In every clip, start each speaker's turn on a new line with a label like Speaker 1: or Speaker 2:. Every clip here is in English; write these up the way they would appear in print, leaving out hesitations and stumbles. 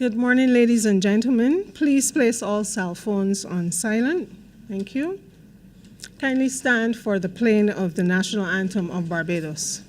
Speaker 1: Good morning, ladies and gentlemen. Please place all cell phones on silent. Thank you. Kindly stand for the playing of the national anthem of Barbados.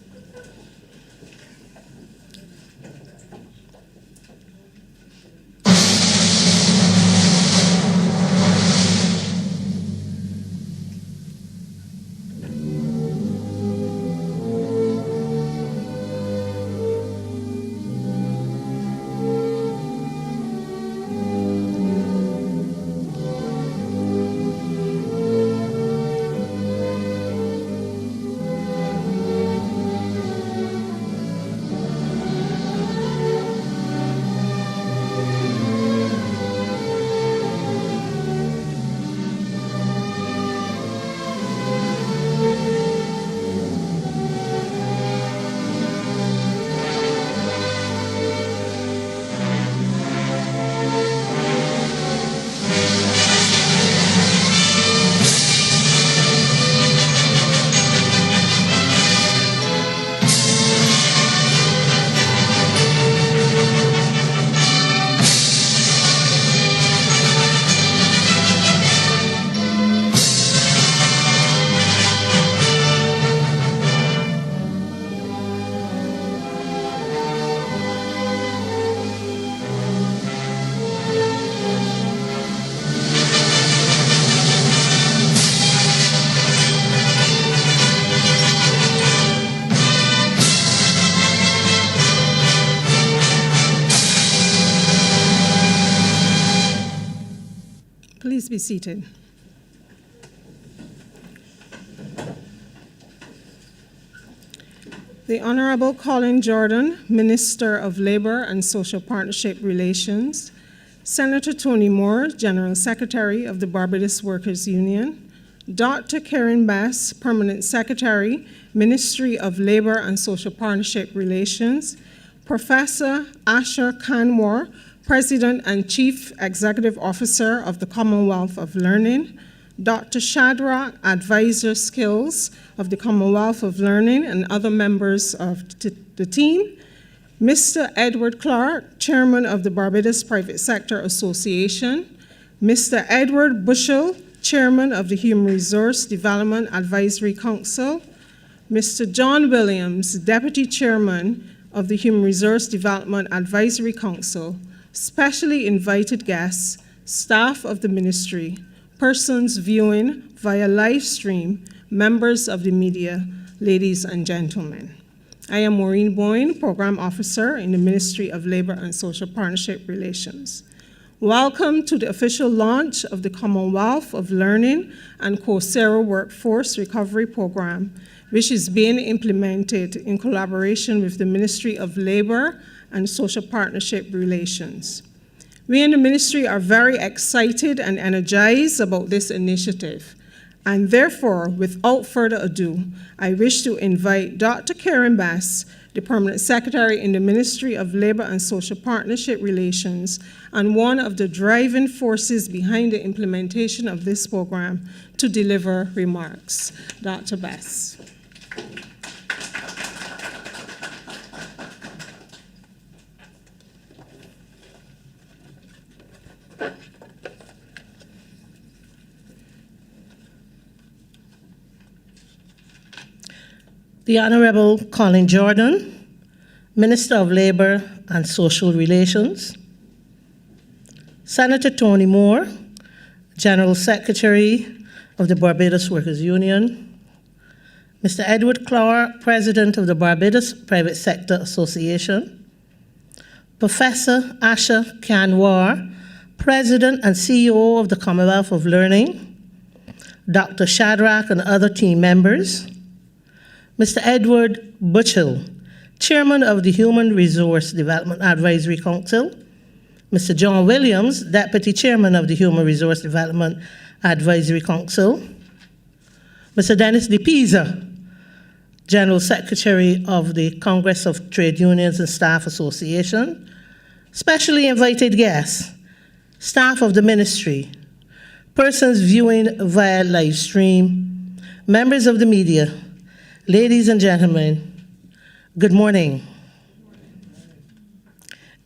Speaker 1: Please be seated. The Honorable Colin Jordan, Minister of Labor and Social Partnership Relations, Senator Tony Moore, General Secretary of the Barbados Workers Union, Dr. Karen Bass, Permanent Secretary, Ministry of Labor and Social Partnership Relations, Professor Asher Kanwar, President and Chief Executive Officer of the Commonwealth of Learning, Dr. Shadrach, Advisor Skills of the Commonwealth of Learning, and other members of the team, Mr. Edward Clark, Chairman of the Barbados Private Sector Association, Mr. Edward Bushell, Chairman of the Human Resource Development Advisory Council, Mr. John Williams, Deputy Chairman of the Human Resource Development Advisory Council, specially invited guests, staff of the ministry, persons viewing via live stream, members of the media, ladies and gentlemen. I am Maureen Boyne, Program Officer in the Ministry of Labor and Social Partnership Relations. Welcome to the official launch of the Commonwealth of Learning and Coursera Workforce Recovery Program, which is being implemented in collaboration with the Ministry of Labor and Social Partnership Relations. We in the ministry are very excited and energized about this initiative, and therefore, without further ado, I wish to invite Dr. Karen Bass, the Permanent Secretary in the Ministry of Labor and Social Partnership Relations, and one of the driving forces behind the implementation of this program, to deliver remarks. Dr. Bass.
Speaker 2: The Honorable Colin Jordan, Minister of Labor and Social Relations, Senator Tony Moore, General Secretary of the Barbados Workers Union, Mr. Edward Clark, President of the Barbados Private Sector Association, Professor Asher Kanwar, President and CEO of the Commonwealth of Learning, Dr. Shadrach and other team members, Mr. Edward Bushell, Chairman of the Human Resource Development Advisory Council, Mr. John Williams, Deputy Chairman of the Human Resource Development Advisory Council, Mr. Dennis DePisa, General Secretary of the Congress of Trade Unions and Staff Association, specially invited guests, staff of the ministry, persons viewing via live stream, members of the media, ladies and gentlemen, good morning.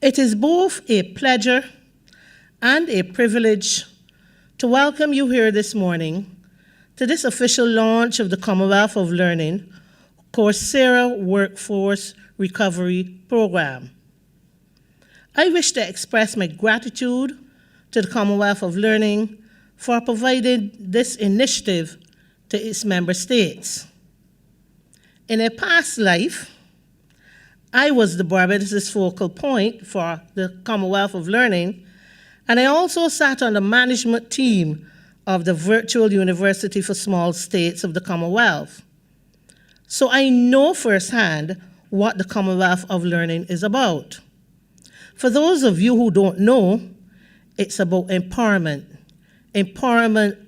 Speaker 2: It is both a pleasure and a privilege to welcome you here this morning to this official launch of the Commonwealth of Learning Coursera Workforce Recovery Program. I wish to express my gratitude to the Commonwealth of Learning for providing this initiative to its member states. In a past life, I was the Barbados' focal point for the Commonwealth of Learning, and I also sat on the management team of the Virtual University for Small States of the Commonwealth. So I know firsthand what the Commonwealth of Learning is about. For those of you who don't know, it's about empowerment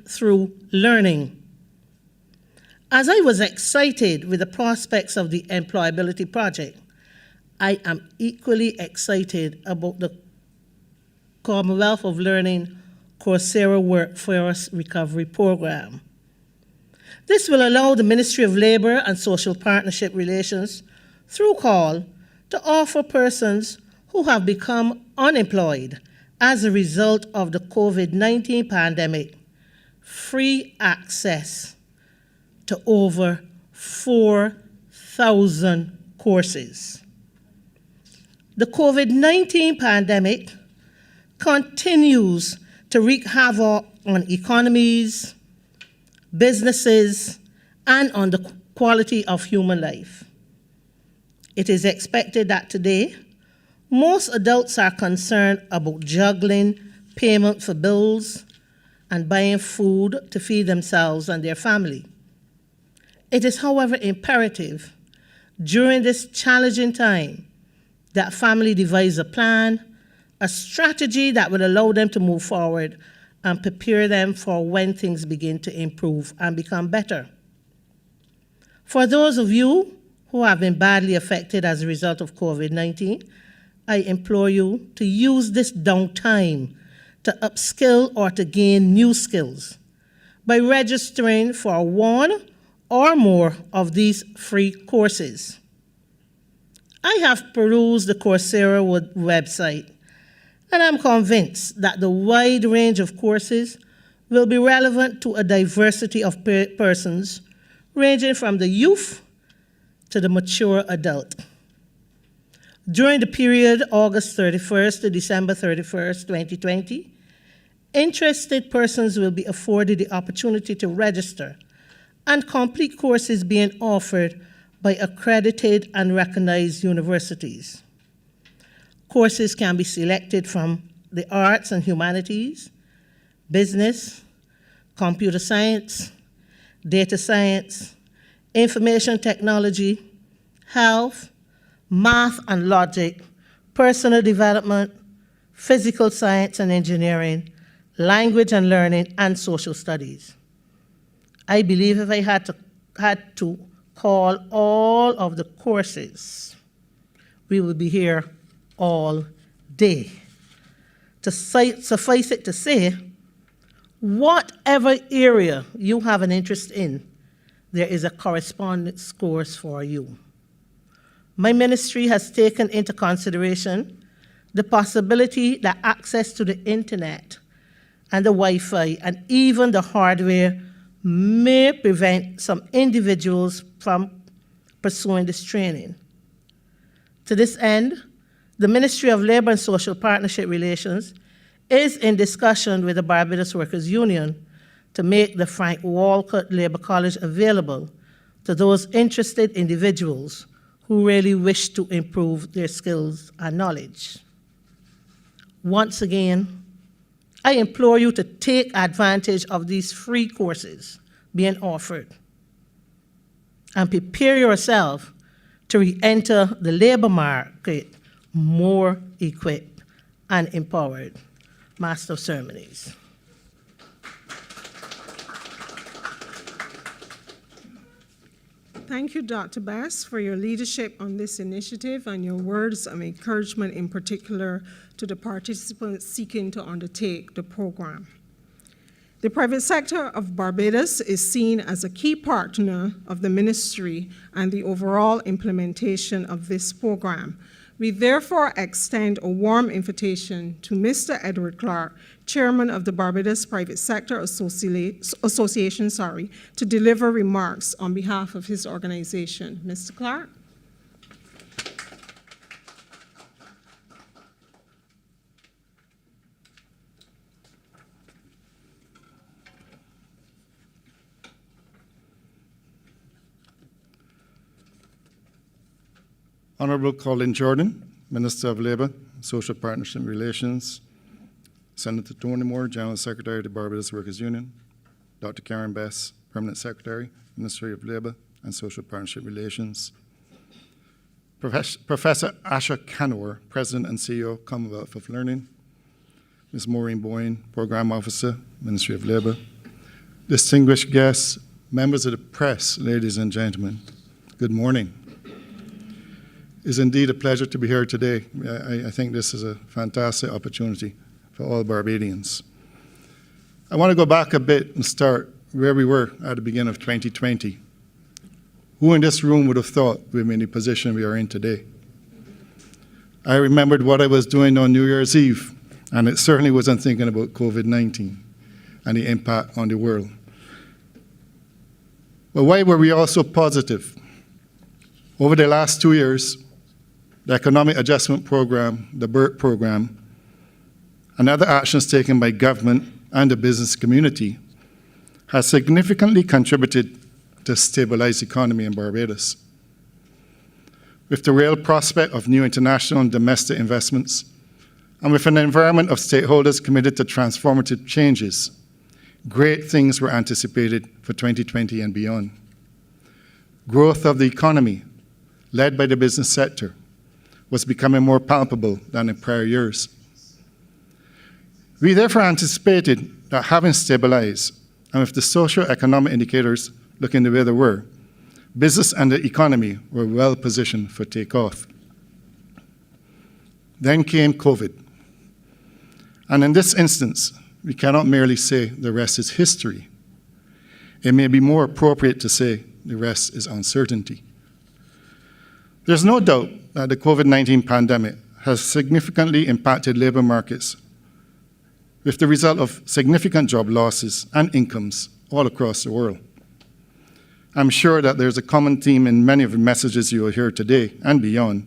Speaker 2: through learning. As I was excited with the prospects of the employability project, I am equally excited about the Commonwealth of Learning Coursera Workforce Recovery Program. This will allow the Ministry of Labour and Social Partnership Relations, through COL, to offer persons who have become unemployed as a result of the COVID-19 pandemic free access to over 4,000 courses. The COVID-19 pandemic continues to wreak havoc on economies, businesses, and on the quality of human life. It is expected that today, most adults are concerned about juggling payment for bills and buying food to feed themselves and their family. It is, however, imperative during this challenging time that family devise a plan, a strategy that will allow them to move forward and prepare them for when things begin to improve and become better. For those of you who have been badly affected as a result of COVID-19, I implore you to use this downtime to upskill or to gain new skills by registering for one or more of these free courses. I have perused the Coursera website, and I'm convinced that the wide range of courses will be relevant to a diversity of persons, ranging from the youth to the mature adult. During the period August 31st to December 31st, 2020, interested persons will be afforded the opportunity to register and complete courses being offered by accredited and recognized universities. Courses can be selected from the arts and humanities, business, computer science, data science, information technology, health, math and logic, personal development, physical science and engineering, language and learning, and social studies. I believe if I had to call all of the courses, we will be here all day. To suffice it to say, whatever area you have an interest in, there is a correspondence course for you. My ministry has taken into consideration the possibility that access to the internet and the Wi-Fi and even the hardware may prevent some individuals from pursuing this training. To this end, the Ministry of Labour and Social Partnership Relations is in discussion with the Barbados Workers Union to make the Frank Walcott Labour College available to those interested individuals who really wish to improve their skills and knowledge. Once again, I implore you to take advantage of these free courses being offered and prepare yourself to re-enter the labor market more equipped and empowered. Master of Ceremonies.
Speaker 1: Thank you, Dr. Bass, for your leadership on this initiative and your words of encouragement in particular to the participants seeking to undertake the program. The private sector of Barbados is seen as a key partner of the ministry and the overall implementation of this program, We therefore extend a warm invitation to Mr. Edward Clark, Chairman of the Barbados Private Sector Association, to deliver remarks on behalf of his organization. Mr. Clark.
Speaker 3: Honourable Colin Jordan, Minister of Labour, Social Partnership Relations, Senator Tony Moore, General Secretary of the Barbados Workers' Union, Dr. Karen Bess, Permanent Secretary, Ministry of Labour and Social Partnership Relations, Professor Asha Kanwar, President and CEO, Commonwealth of Learning, Ms. Maureen Boyne, Programme Officer, Ministry of Labour, distinguished guests, members of the press, ladies and gentlemen, good morning. It's indeed a pleasure to be here today. I think this is a fantastic opportunity for all Barbadians. I want to go back a bit and start where we were at the beginning of 2020. Who in this room would have thought we'd be in the position we are in today? I remembered what I was doing on New Year's Eve, and it certainly wasn't thinking about COVID-19 and the impact on the world. But why were we all so positive? Over the last 2 years, the Economic Adjustment Program, the BERT program, and other actions taken by government and the business community has significantly contributed to stabilize the economy in Barbados. With the real prospect of new international and domestic investments, and with an environment of stakeholders committed to transformative changes, great things were anticipated for 2020 and beyond. Growth of the economy, led by the business sector, was becoming more palpable than in prior years. We therefore anticipated that having stabilized, and with the socio-economic indicators looking the way they were, business and the economy were well positioned for takeoff. Then came COVID. And in this instance, we cannot merely say the rest is history. It may be more appropriate to say the rest is uncertainty. There's no doubt that the COVID-19 pandemic has significantly impacted labour markets, with the result of significant job losses and incomes all across the world. I'm sure that there's a common theme in many of the messages you will hear today and beyond,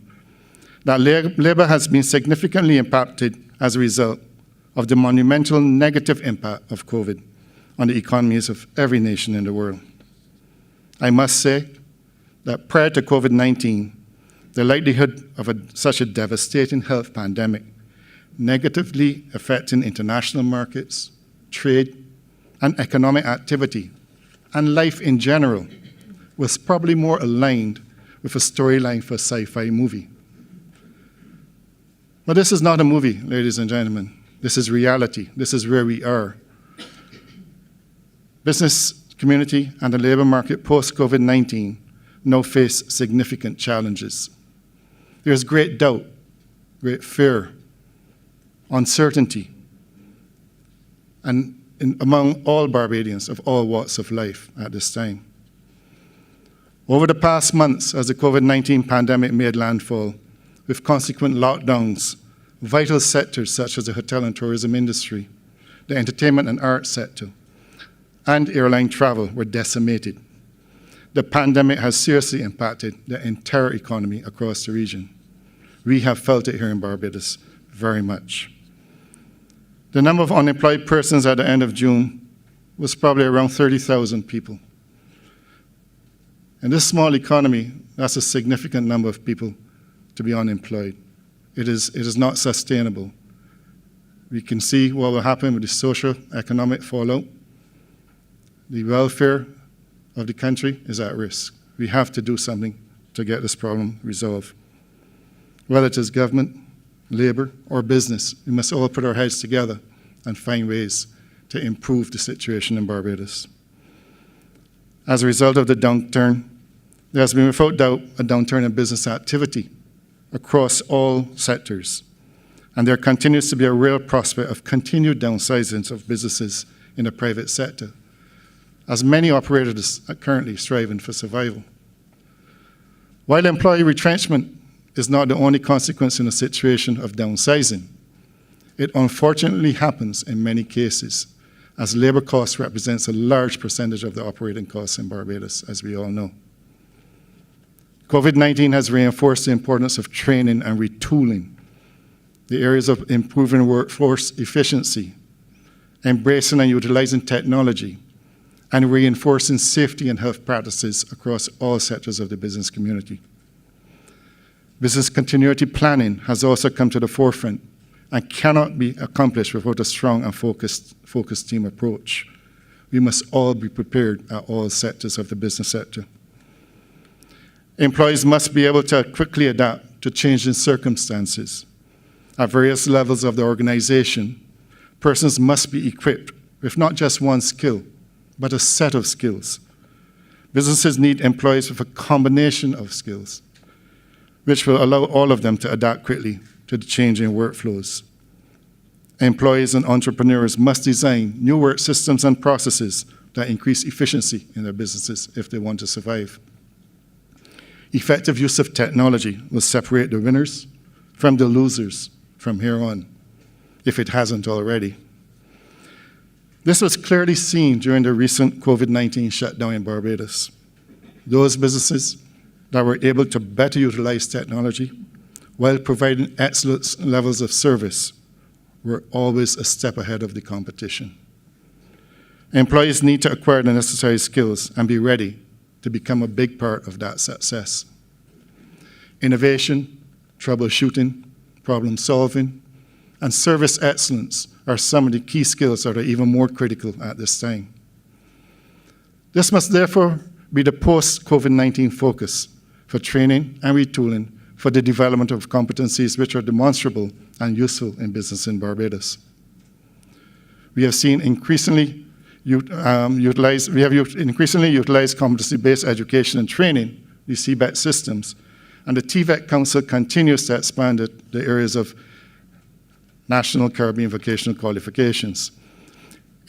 Speaker 3: that labour has been significantly impacted as a result of the monumental negative impact of COVID on the economies of every nation in the world. I must say that prior to COVID-19, the likelihood of such a devastating health pandemic negatively affecting international markets, trade, and economic activity, and life in general, was probably more aligned with a storyline for a sci-fi movie. But this is not a movie, ladies and gentlemen. This is reality. This is where we are. Business community and the labour market post-COVID-19 now face significant challenges. There's great doubt, great fear, uncertainty, and among all Barbadians of all walks of life at this time. Over the past months, as the COVID-19 pandemic made landfall, with consequent lockdowns, vital sectors such as the hotel and tourism industry, the entertainment and arts sector, and airline travel were decimated. The pandemic has seriously impacted the entire economy across the region. We have felt it here in Barbados very much. The number of unemployed persons at the end of June was probably around 30,000 people. In this small economy, that's a significant number of people to be unemployed. It is not sustainable. We can see what will happen with the social, economic fallout. The welfare of the country is at risk. We have to do something to get this problem resolved. Whether it is government, labour, or business, we must all put our heads together and find ways to improve the situation in Barbados. As a result of the downturn, there has been without doubt a downturn in business activity across all sectors, and there continues to be a real prospect of continued downsizing of businesses in the private sector, as many operators are currently striving for survival. While employee retrenchment is not the only consequence in a situation of downsizing. It unfortunately happens in many cases, as labor costs represents a large percentage of the operating costs in Barbados, as we all know. COVID-19 has reinforced the importance of training and retooling, the areas of improving workforce efficiency, embracing and utilizing technology, and reinforcing safety and health practices across all sectors of the business community. Business continuity planning has also come to the forefront and cannot be accomplished without a strong and focused team approach. We must all be prepared at all sectors of the business sector. Employees must be able to quickly adapt to changing circumstances. At various levels of the organization, persons must be equipped with not just one skill, but a set of skills. Businesses need employees with a combination of skills, which will allow all of them to adapt quickly to the changing workflows. Employees and entrepreneurs must design new work systems and processes that increase efficiency in their businesses if they want to survive. Effective use of technology will separate the winners from the losers from here on, if it hasn't already. This was clearly seen during the recent COVID-19 shutdown in Barbados. Those businesses that were able to better utilize technology while providing excellent levels of service were always a step ahead of the competition. Employees need to acquire the necessary skills and be ready to become a big part of that success. Innovation, troubleshooting, problem solving, and service excellence are some of the key skills that are even more critical at this time. This must therefore be the post-COVID-19 focus for training and retooling for the development of competencies which are demonstrable and useful in business in Barbados. We have seen increasingly utilized competency-based education and training, the CBET systems, and the TVET Council continues to expand the areas of National Caribbean Vocational Qualifications.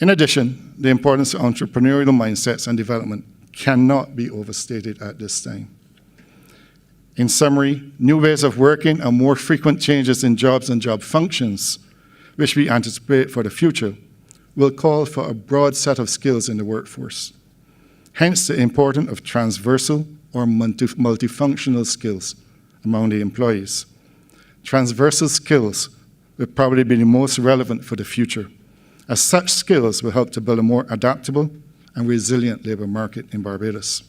Speaker 3: In addition, the importance of entrepreneurial mindsets and development cannot be overstated at this time. In summary, new ways of working and more frequent changes in jobs and job functions, which we anticipate for the future, will call for a broad set of skills in the workforce. Hence the importance of transversal or multifunctional skills among the employees. Transversal skills will probably be the most relevant for the future, as such skills will help to build a more adaptable and resilient labor market in Barbados.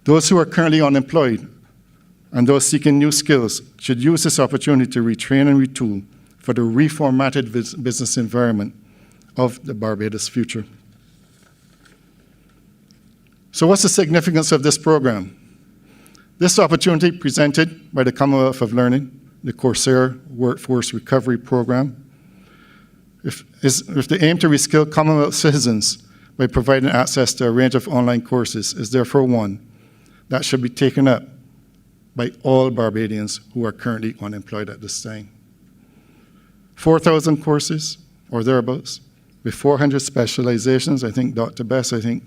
Speaker 3: Those who are currently unemployed and those seeking new skills should use this opportunity to retrain and retool for the reformatted business environment of the Barbados future. So what's the significance of this program? This opportunity presented by the Commonwealth of Learning, the Coursera Workforce Recovery Program, with the aim to reskill Commonwealth citizens by providing access to a range of online courses, is therefore one that should be taken up by all Barbadians who are currently unemployed at this time. 4,000 courses, or thereabouts, with 400 specializations. I think Dr. Bess, I think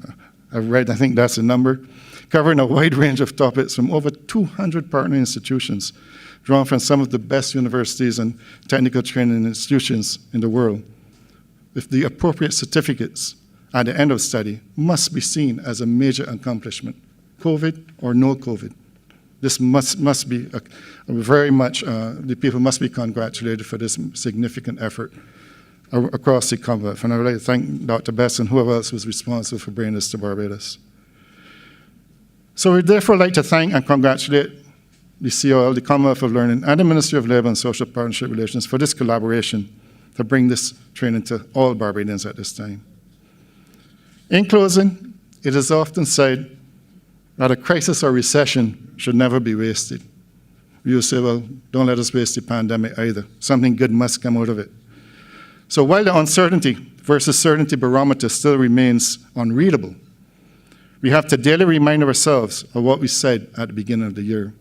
Speaker 3: that's the number, covering a wide range of topics from over 200 partner institutions, drawn from some of the best universities and technical training institutions in the world, with the appropriate certificates at the end of study, must be seen as a major accomplishment, COVID or no COVID. This must be very much, the people must be congratulated for this significant effort across the Commonwealth. And I would like to thank Dr. Bess and whoever else was responsible for bringing this to Barbados. So we'd therefore like to thank and congratulate the COL, the Commonwealth of Learning, and the Ministry of Labour and Social Partnership Relations for this collaboration to bring this training to all Barbadians at this time. In closing, it is often said that a crisis or recession should never be wasted. You say, well, don't let us waste the pandemic either. Something good must come out of it. So while the uncertainty versus certainty barometer still remains unreadable, we have to daily remind ourselves of what we said at the beginning of the year.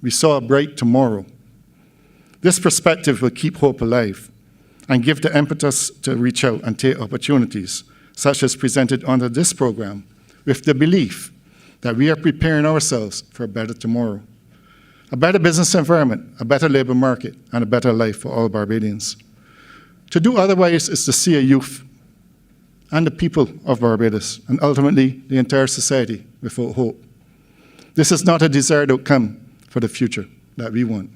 Speaker 3: We saw a bright tomorrow. This perspective will keep hope alive and give the impetus to reach out and take opportunities, such as presented under this program, with the belief that we are preparing ourselves for a better tomorrow. a better business environment, a better labor market, and a better life for all Barbadians. To do otherwise is to see a youth and the people of Barbados, and ultimately the entire society, without hope. This is not a desired outcome for the future that we want.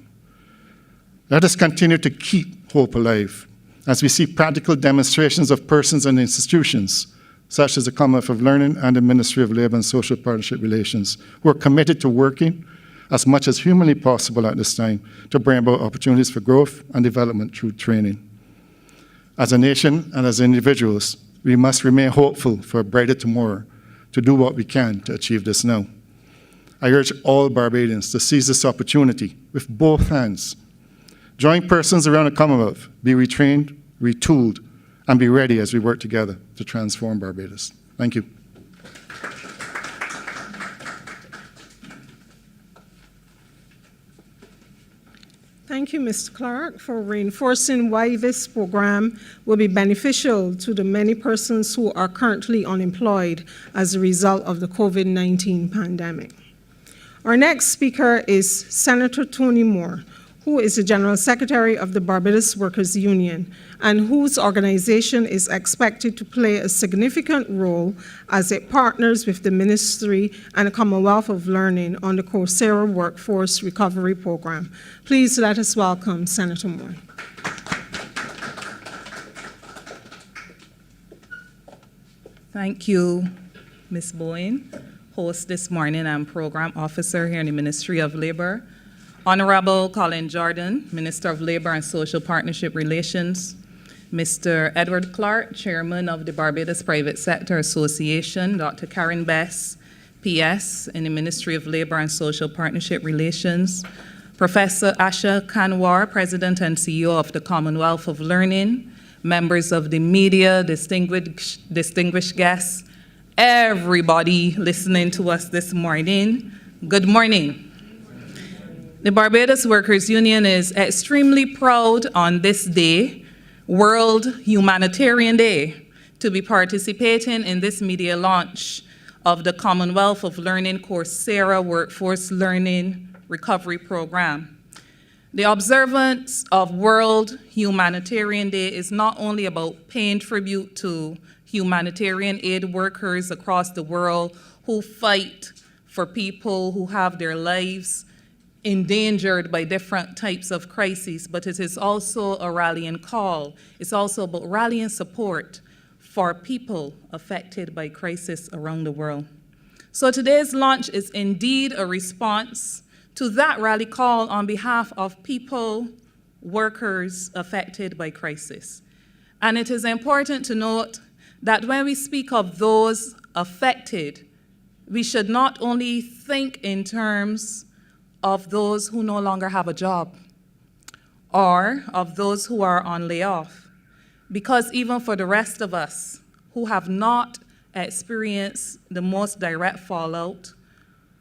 Speaker 3: Let us continue to keep hope alive as we see practical demonstrations of persons and institutions, such as the Commonwealth of Learning and the Ministry of Labour and Social Partnership Relations, who are committed to working as much as humanly possible at this time to bring about opportunities for growth and development through training. As a nation and as individuals, we must remain hopeful for a brighter tomorrow to do what we can to achieve this now. I urge all Barbadians to seize this opportunity with both hands. Join persons around the Commonwealth, be retrained, retooled, and be ready as we work together to transform Barbados. Thank you.
Speaker 1: Thank you, Mr. Clark, for reinforcing why this program will be beneficial to the many persons who are currently unemployed as a result of the COVID-19 pandemic. Our next speaker is Senator Tony Moore, who is the General Secretary of the Barbados Workers Union, and whose organization is expected to play a significant role as it partners with the Ministry and the Commonwealth of Learning on the Coursera Workforce Recovery Program. Please let us welcome Senator Moore.
Speaker 4: Thank you, Ms. Bowen, host this morning and program officer here in the Ministry of Labour. Honorable Colin Jordan, Minister of Labour and Social Partnership Relations, Mr. Edward Clark, Chairman of the Barbados Private Sector Association, Dr. Karen Bess, PS, in the Ministry of Labour and Social Partnership Relations, Professor Asha Kanwar, President and CEO of the Commonwealth of Learning, members of the media, distinguished guests, everybody listening to us this morning, good morning. The Barbados Workers Union is extremely proud on this day, World Humanitarian Day, to be participating in this media launch of the Commonwealth of Learning Coursera Workforce Learning Recovery Program. The observance of World Humanitarian Day is not only about paying tribute to humanitarian aid workers across the world who fight for people who have their lives endangered by different types of crises, but it is also a rallying call. It's also about rallying support for people affected by crisis around the world. So today's launch is indeed a response to that rally call on behalf of people, workers affected by crisis. And it is important to note that when we speak of those affected, we should not only think in terms of those who no longer have a job or of those who are on layoff, because even for the rest of us who have not experienced the most direct fallout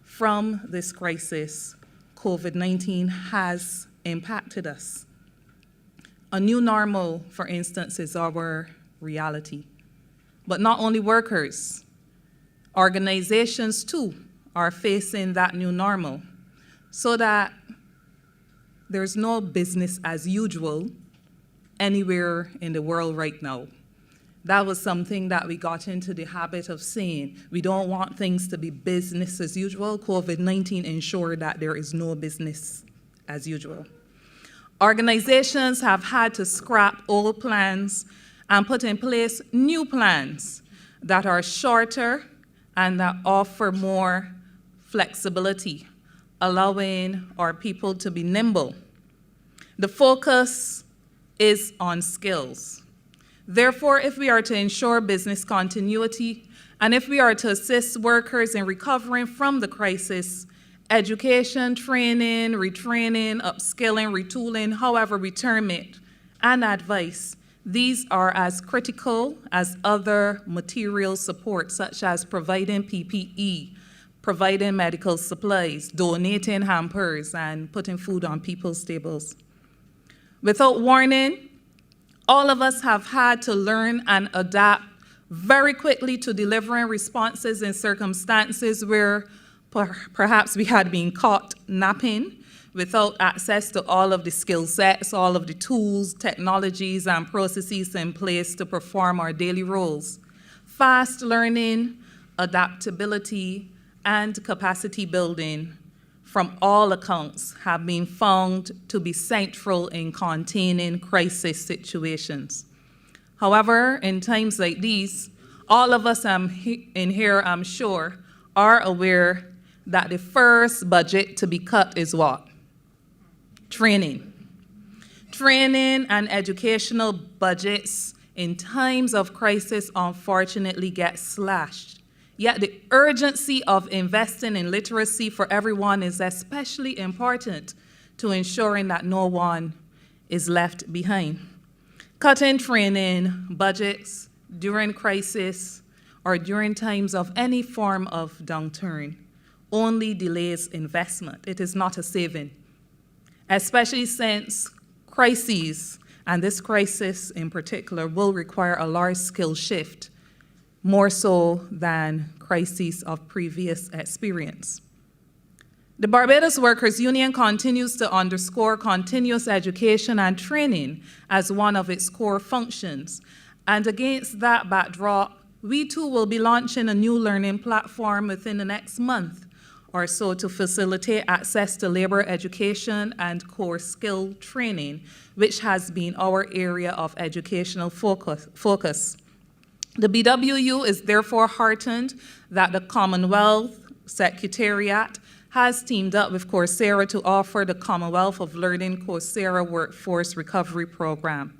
Speaker 4: from this crisis, COVID-19 has impacted us. A new normal, for instance, is our reality. But not only workers, organizations too are facing that new normal, so that there's no business as usual anywhere in the world right now. That was something that we got into the habit of saying. We don't want things to be business as usual. COVID-19 ensured that there is no business as usual. Organizations have had to scrap old plans and put in place new plans that are shorter and that offer more flexibility, allowing our people to be nimble. The focus is on skills. Therefore, if we are to ensure business continuity, and if we are to assist workers in recovering from the crisis, education, training, retraining, upskilling, retooling, however we term it, and advice, these are as critical as other material support, such as providing PPE, providing medical supplies, donating hampers, and putting food on people's tables. Without warning, all of us have had to learn and adapt very quickly to delivering responses in circumstances where perhaps we had been caught napping. without access to all of the skill sets, all of the tools, technologies, and processes in place to perform our daily roles. Fast learning, adaptability, and capacity building, from all accounts, have been found to be central in containing crisis situations. However, in times like these, all of us in here, I'm sure, are aware that the first budget to be cut is what? Training. Training and educational budgets in times of crisis unfortunately get slashed. Yet the urgency of investing in literacy for everyone is especially important to ensuring that no one is left behind. Cutting training budgets during crisis or during times of any form of downturn only delays investment. It is not a saving, especially since crises, and this crisis in particular, will require a large skill shift, more so than crises of previous experience. The Barbados Workers Union continues to underscore continuous education and training as one of its core functions. And against that backdrop, we too will be launching a new learning platform within the next month or so to facilitate access to labor education and core skill training, which has been our area of educational focus. The BWU is therefore heartened that the Commonwealth Secretariat has teamed up with Coursera to offer the Commonwealth of Learning Coursera Workforce Recovery Program.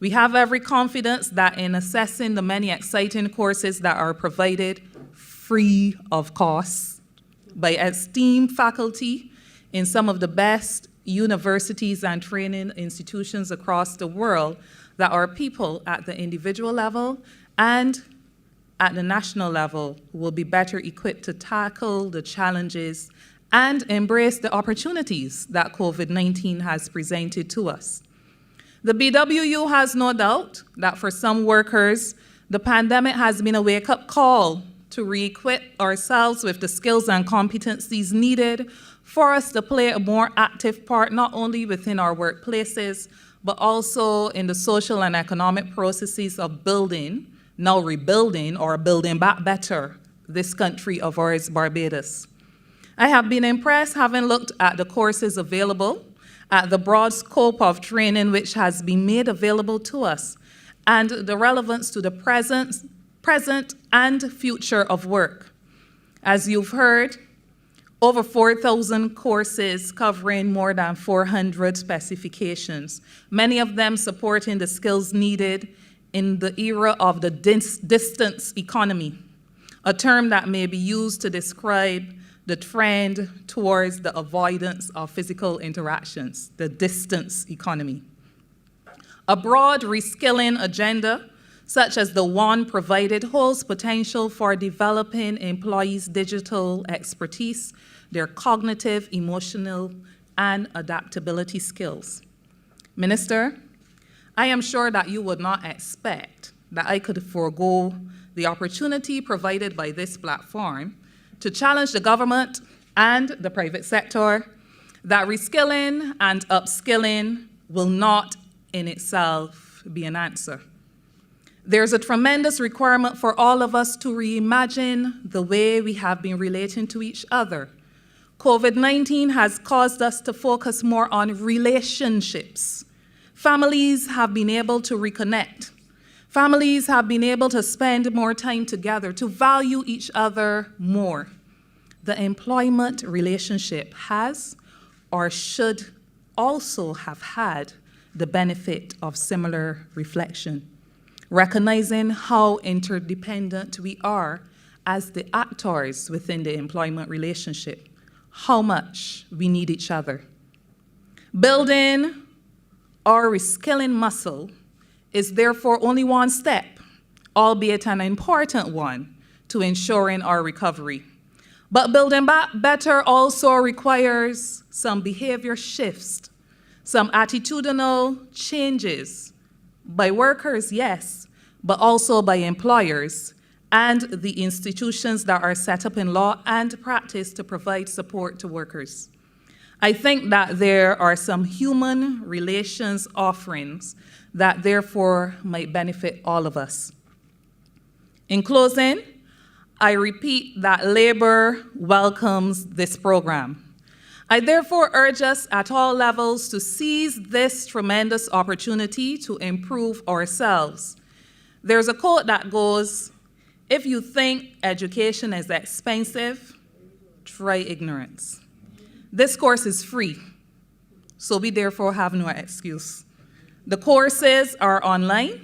Speaker 4: We have every confidence that in assessing the many exciting courses that are provided free of cost by esteemed faculty in some of the best universities and training institutions across the world, that our people at the individual level and at the national level will be better equipped to tackle the challenges and embrace the opportunities that COVID-19 has presented to us. The BWU has no doubt that for some workers, the pandemic has been a wake-up call to re-equip ourselves with the skills and competencies needed for us to play a more active part, not only within our workplaces, but also in the social and economic processes of building, now rebuilding or building back better, this country of ours, Barbados. I have been impressed, having looked at the courses available, at the broad scope of training which has been made available to us, and the relevance to the present and future of work. As you've heard, over 4,000 courses covering more than 400 specifications, many of them supporting the skills needed in the era of the distance economy, a term that may be used to describe the trend towards the avoidance of physical interactions, the distance economy. A broad reskilling agenda, such as the one provided, holds potential for developing employees' digital expertise, their cognitive, emotional, and adaptability skills. Minister, I am sure that you would not expect that I could forego the opportunity provided by this platform to challenge the government and the private sector that reskilling and upskilling will not in itself be an answer. There's a tremendous requirement for all of us to reimagine the way we have been relating to each other. COVID-19 has caused us to focus more on relationships. Families have been able to reconnect. Families have been able to spend more time together, to value each other more. The employment relationship has or should also have had the benefit of similar reflection, recognizing how interdependent we are as the actors within the employment relationship, how much we need each other. Building our reskilling muscle is therefore only one step, albeit an important one, to ensuring our recovery. But building back better also requires some behavior shifts, some attitudinal changes by workers, yes, but also by employers and the institutions that are set up in law and practice to provide support to workers. I think that there are some human relations offerings that therefore might benefit all of us. In closing, I repeat that Labor welcomes this program. I therefore urge us at all levels to seize this tremendous opportunity to improve ourselves. There's a quote that goes, "If you think education is expensive, try ignorance." This course is free, so we therefore have no excuse. The courses are online,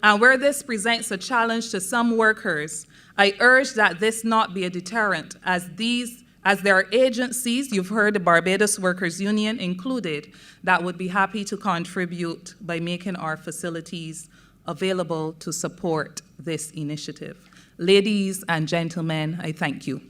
Speaker 4: and where this presents a challenge to some workers, I urge that this not be a deterrent, as there are agencies, you've heard the Barbados Workers Union included, that would be happy to contribute by making our facilities available to support this initiative. Ladies and gentlemen, I thank you.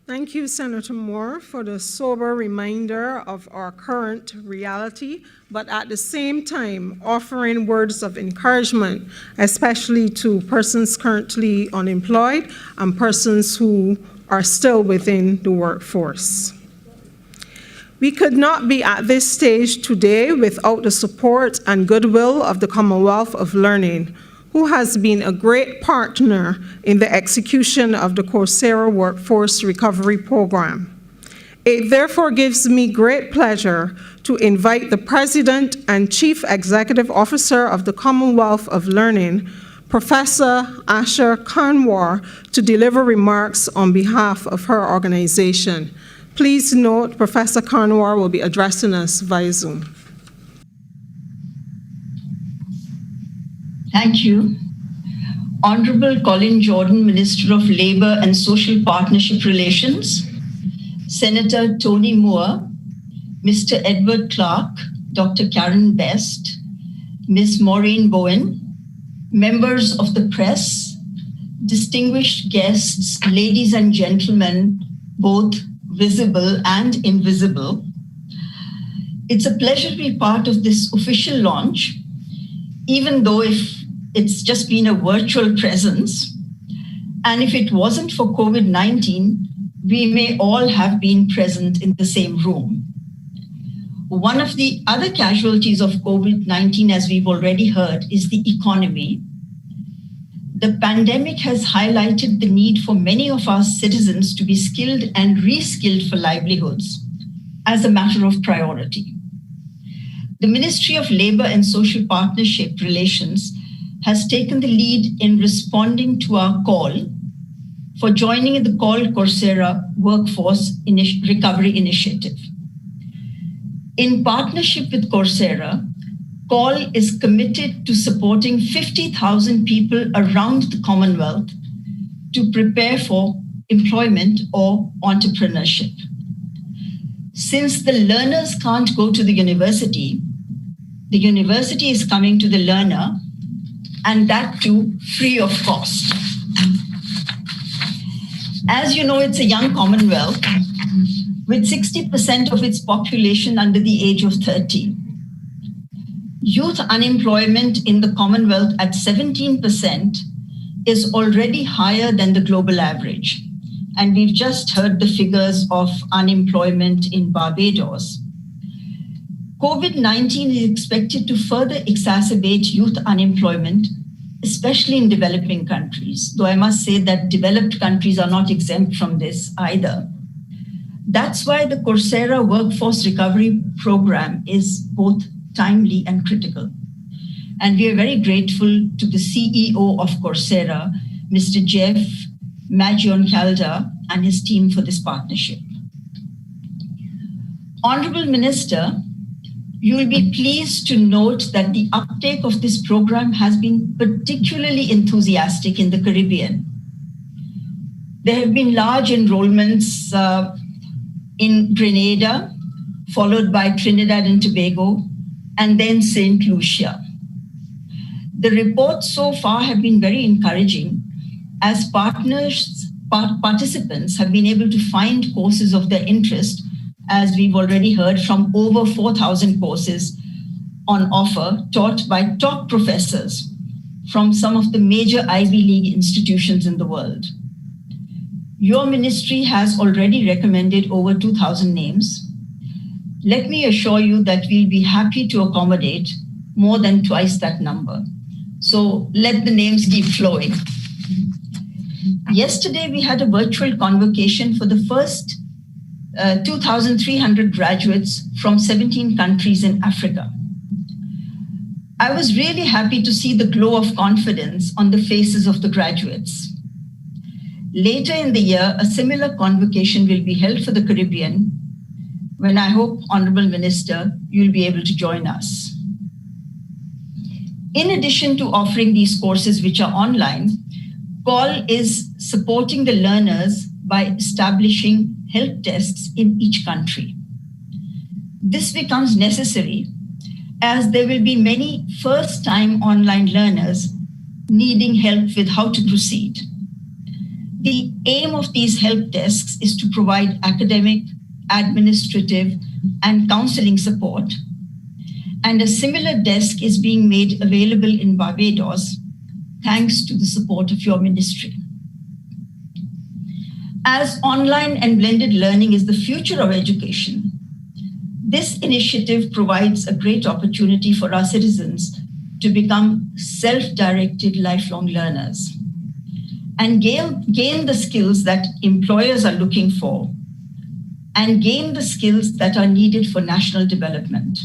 Speaker 1: Thank you, Senator Moore, for the sober reminder of our current reality, but at the same time, offering words of encouragement, especially to persons currently unemployed and persons who are still within the workforce. We could not be at this stage today without the support and goodwill of the Commonwealth of Learning, who has been a great partner in the execution of the Coursera Workforce Recovery Program. It therefore gives me great pleasure to invite the President and Chief Executive Officer of the Commonwealth of Learning, Professor Asha Kanwar, to deliver remarks on behalf of her organization. Please note, Professor Kanwar will be addressing us via Zoom.
Speaker 5: Thank you. Honorable Colin Jordan, Minister of Labour and Social Partnership Relations, Senator Tony Moore, Mr. Edward Clark, Dr. Karen Best, Ms. Maureen Bowen, members of the press, distinguished guests, ladies and gentlemen, both visible and invisible. It's a pleasure to be part of this official launch, even though if it's just been a virtual presence. And if it wasn't for COVID-19, we may all have been present in the same room. One of the other casualties of COVID-19, as we've already heard, is the economy. The pandemic has highlighted the need for many of our citizens to be skilled and reskilled for livelihoods as a matter of priority. The Ministry of Labour and Social Partnership Relations has taken the lead in responding to our call for joining the COL Coursera Workforce Recovery Initiative. In partnership with Coursera, COL is committed to supporting 50,000 people around the Commonwealth to prepare for employment or entrepreneurship. Since the learners can't go to the university is coming to the learner, and that too free of cost. As you know, it's a young Commonwealth with 60% of its population under the age of 30. Youth unemployment in the Commonwealth at 17% is already higher than the global average. And we've just heard the figures of unemployment in Barbados. COVID-19 is expected to further exacerbate youth unemployment, especially in developing countries, though I must say that developed countries are not exempt from this either. That's why the Coursera Workforce Recovery Program is both timely and critical. And we are very grateful to the CEO of Coursera, Mr. Jeff Magioncalda, and his team for this partnership. Honorable Minister, you will be pleased to note that the uptake of this program has been particularly enthusiastic in the Caribbean. There have been large enrollments in Grenada, followed by Trinidad and Tobago, and then St. Lucia. The reports so far have been very encouraging, as participants have been able to find courses of their interest, as we've already heard, from over 4,000 courses on offer taught by top professors from some of the major Ivy League institutions in the world. Your ministry has already recommended over 2,000 names. Let me assure you that we'll be happy to accommodate more than twice that number. So let the names keep flowing. Yesterday, we had a virtual convocation for the first 2,300 graduates from 17 countries in Africa. I was really happy to see the glow of confidence on the faces of the graduates. Later in the year, a similar convocation will be held for the Caribbean, when I hope, Honorable Minister, you'll be able to join us. In addition to offering these courses which are online, COL is supporting the learners by establishing help desks in each country. This becomes necessary as there will be many first-time online learners needing help with how to proceed. The aim of these help desks is to provide academic, administrative, and counseling support. And a similar desk is being made available in Barbados, thanks to the support of your ministry. As online and blended learning is the future of education, this initiative provides a great opportunity for our citizens to become self-directed lifelong learners and gain the skills that employers are looking for and gain the skills that are needed for national development.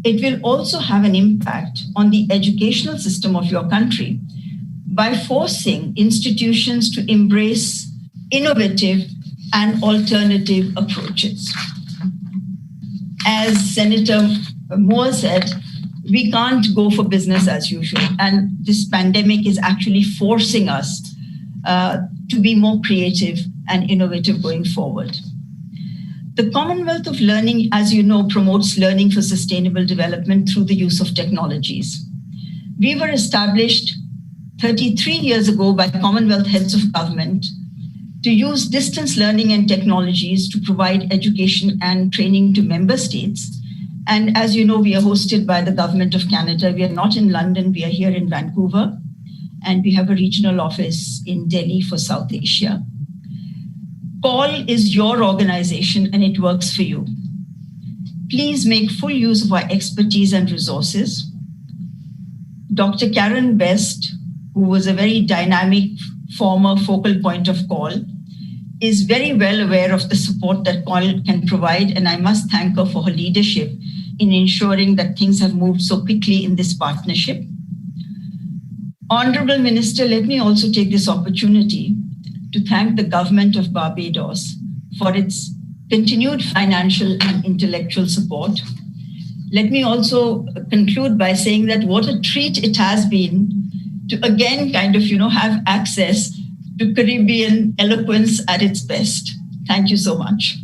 Speaker 5: It will also have an impact on the educational system of your country by forcing institutions to embrace innovative and alternative approaches. As Senator Moore said, we can't go for business as usual, and this pandemic is actually forcing us to be more creative and innovative going forward. The Commonwealth of Learning, as you know, promotes learning for sustainable development through the use of technologies. We were established 33 years ago by Commonwealth heads of government to use distance learning and technologies to provide education and training to member states. And as you know, we are hosted by the Government of Canada. We are not in London, we are here in Vancouver, and we have a regional office in Delhi for South Asia. COL is your organization and it works for you. Please make full use of our expertise and resources. Dr. Karen Best, who was a very dynamic former focal point of COL, is very well aware of the support that COL can provide, and I must thank her for her leadership in ensuring that things have moved so quickly in this partnership. Honorable Minister, let me also take this opportunity to thank the government of Barbados for its continued financial and intellectual support. Let me also conclude by saying that what a treat it has been to again have access to Caribbean eloquence at its best. Thank you so much.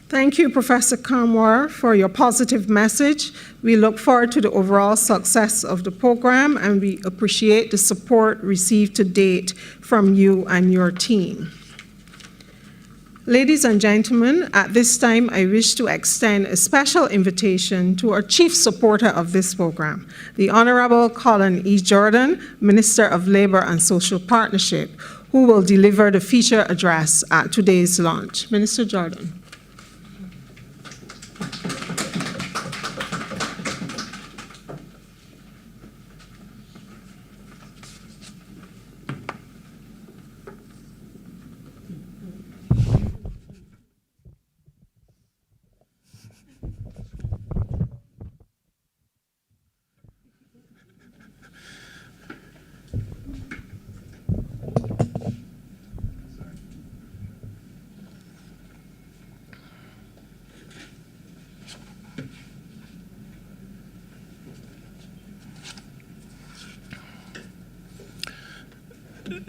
Speaker 1: Thank you, Professor Kamwar, for your positive message. We look forward to the overall success of the program, and we appreciate the support received to date from you and your team. Ladies and gentlemen, at this time, I wish to extend a special invitation to our chief supporter of this program, the Honorable Colin E. Jordan, Minister of Labor and Social Partnership, who will deliver the feature address at today's launch. Minister Jordan.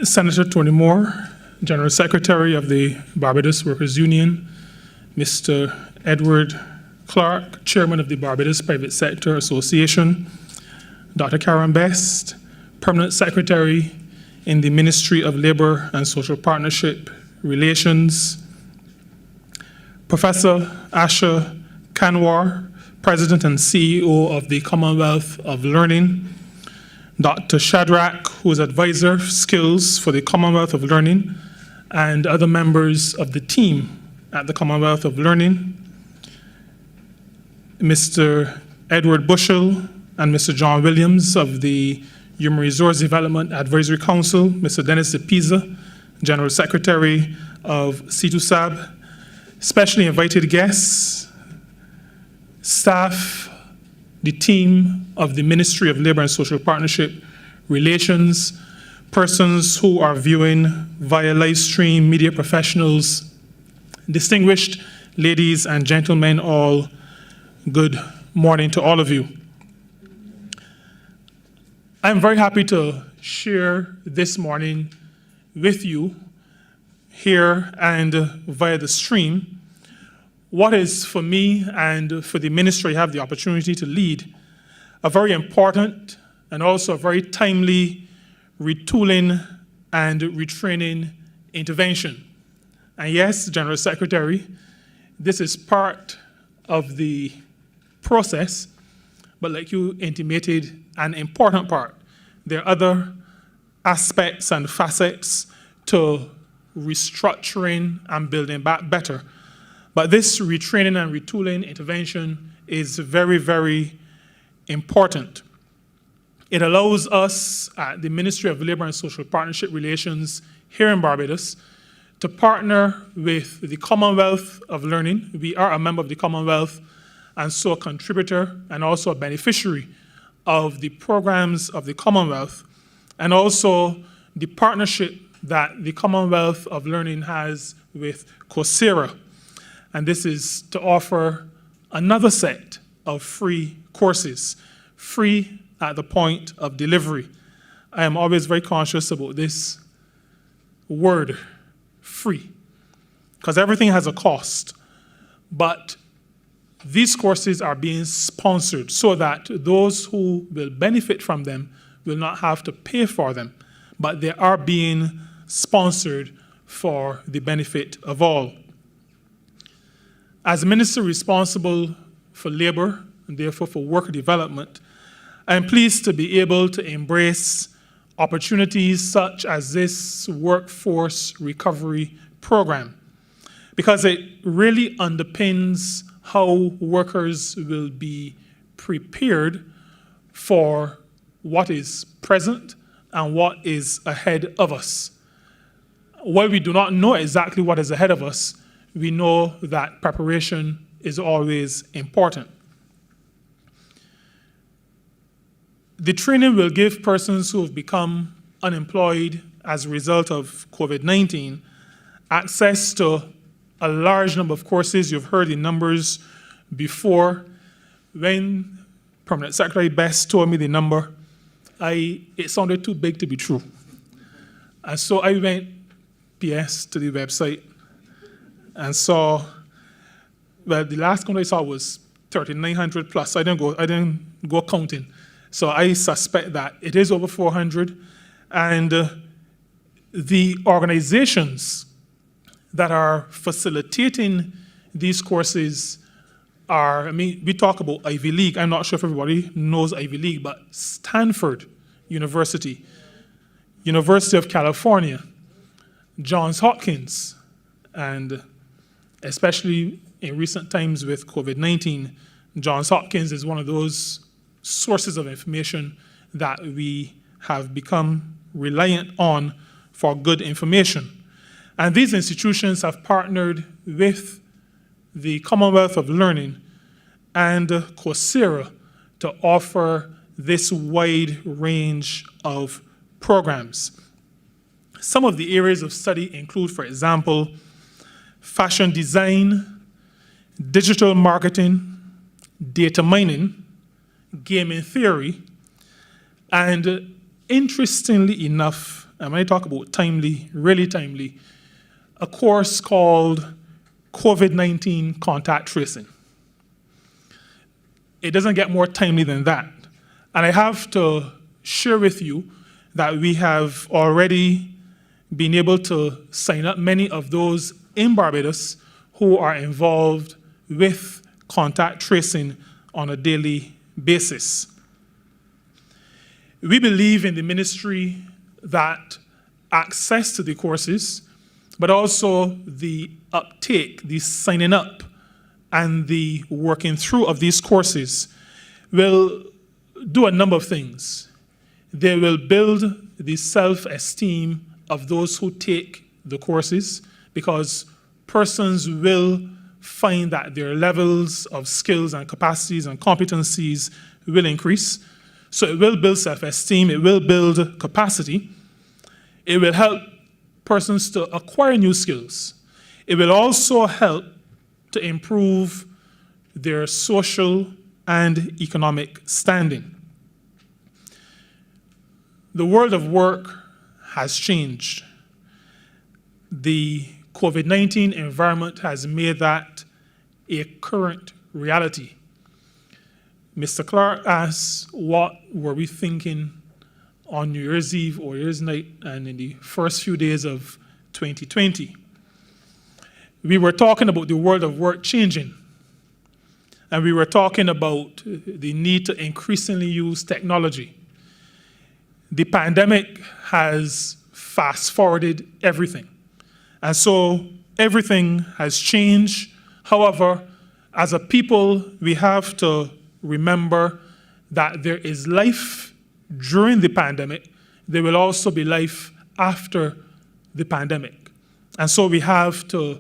Speaker 6: Senator Tony Moore, General Secretary of the Barbados Workers Union, Mr. Edward Clark, Chairman of the Barbados Private Sector Association, Dr. Karen Best, Permanent Secretary in the Ministry of Labor and Social Partnership Relations, Professor Asha Kanwar, President and CEO of the Commonwealth of Learning, Dr. Shadrach, who is Advisor of Skills for the Commonwealth of Learning, and other members of the team at the Commonwealth of Learning, Mr. Edward Bushell and Mr. John Williams of the Human Resource Development Advisory Council, Mr. Dennis DePisa, General Secretary of C2SAB, specially invited guests, staff, the team of the Ministry of Labor and Social Partnership Relations, persons who are viewing via live stream, media professionals, distinguished ladies and gentlemen, all good morning to all of you. I'm very happy to share this morning with you here and via the stream what is for me and for the ministry I have the opportunity to lead a very important and also a very timely retooling and retraining intervention. And yes, General Secretary, this is part of the process, but like you intimated, an important part. There are other aspects and facets to restructuring and building back better. But this retraining and retooling intervention is very, very important. It allows us at the Ministry of Labor and Social Partnership Relations here in Barbados to partner with the Commonwealth of Learning. We are a member of the Commonwealth and so a contributor and also a beneficiary of the programs of the Commonwealth, and also the partnership that the Commonwealth of Learning has with Coursera. And this is to offer another set of free courses, free at the point of delivery. I am always very conscious about this word, free, because everything has a cost. But these courses are being sponsored so that those who will benefit from them will not have to pay for them, but they are being sponsored for the benefit of all. As Minister responsible for labor and therefore for worker development, I am pleased to be able to embrace opportunities such as this workforce recovery program, because it really underpins how workers will be prepared for what is present and what is ahead of us. While we do not know exactly what is ahead of us, we know that preparation is always important. The training will give persons who have become unemployed as a result of COVID-19 access to a large number of courses. You've heard the numbers before. When Permanent Secretary Best told me the number, it sounded too big to be true. And so I went PS to the website and saw, well, the last count I saw was 3,900 plus. I didn't go counting. So I suspect that it is over 400. And the organizations that are facilitating these courses are, we talk about Ivy League. I'm not sure if everybody knows Ivy League, but Stanford University, University of California, Johns Hopkins, and especially in recent times with COVID-19, Johns Hopkins is one of those sources of information that we have become reliant on for good information. And these institutions have partnered with the Commonwealth of Learning and Coursera to offer this wide range of programs. Some of the areas of study include, for example, fashion design, digital marketing, data mining, gaming theory, and interestingly enough, and when I talk about timely, really timely, a course called COVID-19 contact tracing. It doesn't get more timely than that. And I have to share with you that we have already been able to sign up many of those in Barbados who are involved with contact tracing on a daily basis. We believe in the ministry that access to the courses, but also the uptake, the signing up, and the working through of these courses will do a number of things. They will build the self-esteem of those who take the courses, because persons will find that their levels of skills and capacities and competencies will increase. So it will build self-esteem, it will build capacity, it will help persons to acquire new skills. It will also help to improve their social and economic standing. The world of work has changed. The COVID-19 environment has made that a current reality. Mr. Clark asked, what were we thinking on New Year's Eve or New Year's night and in the first few days of 2020? We were talking about the world of work changing. And we were talking about the need to increasingly use technology. The pandemic has fast-forwarded everything. And so everything has changed. However, as a people, we have to remember that there is life during the pandemic. There will also be life after the pandemic. And so we have to